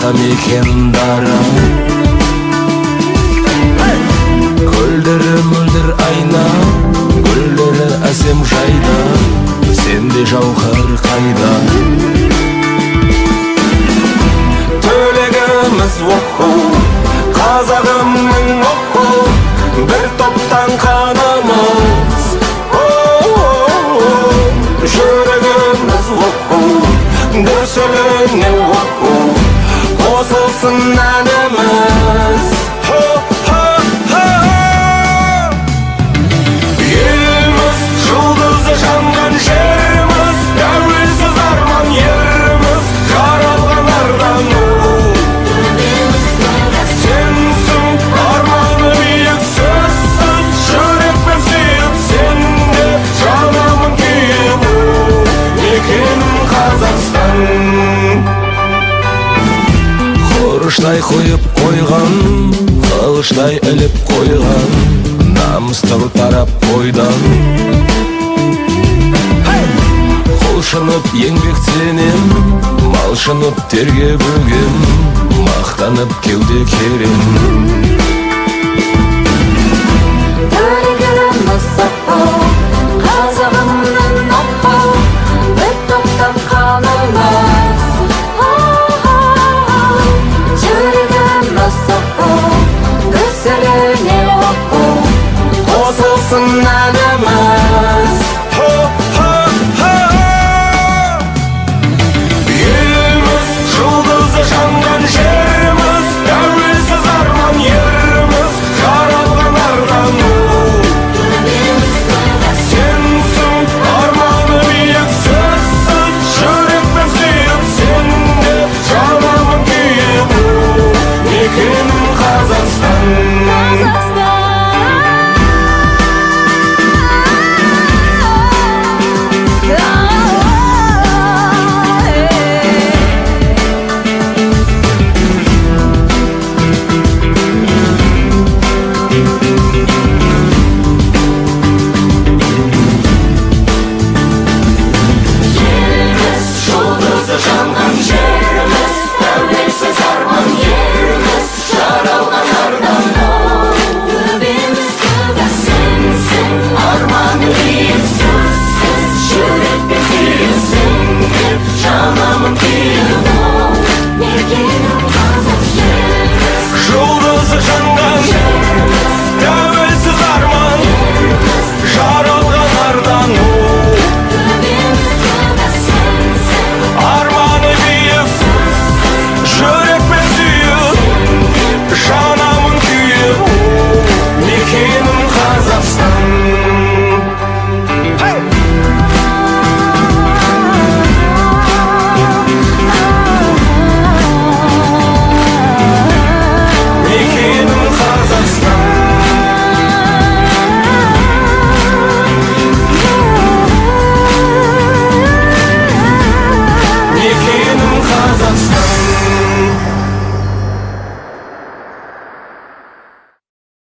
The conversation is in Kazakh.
жатам екен дара. Көлдері мөлдір айна, гүлдері әсем жайда, сенде жауһар қайда. Төлегіміз оқу, қазағымның оқу, бір топтан қанымыз. Жүрегіміз оқу, дүрсіліне оқу, қосылсын әніміз. Еліміз жұлдызы жанған жеріміз, тәуелсіз арман еріміз, жаралған ардану. Сенсің арманы биік сөзсіз, жүрекпен сүйіп сенде жанамын күйіп. Мекенім Қазақстан. Құрыштай қойып қойған, қылыштай іліп қойған, намыстығы тарап бойдан. Құлшынып еңбектенем, малшынып терге бөгем, мақтанып кеуде керем.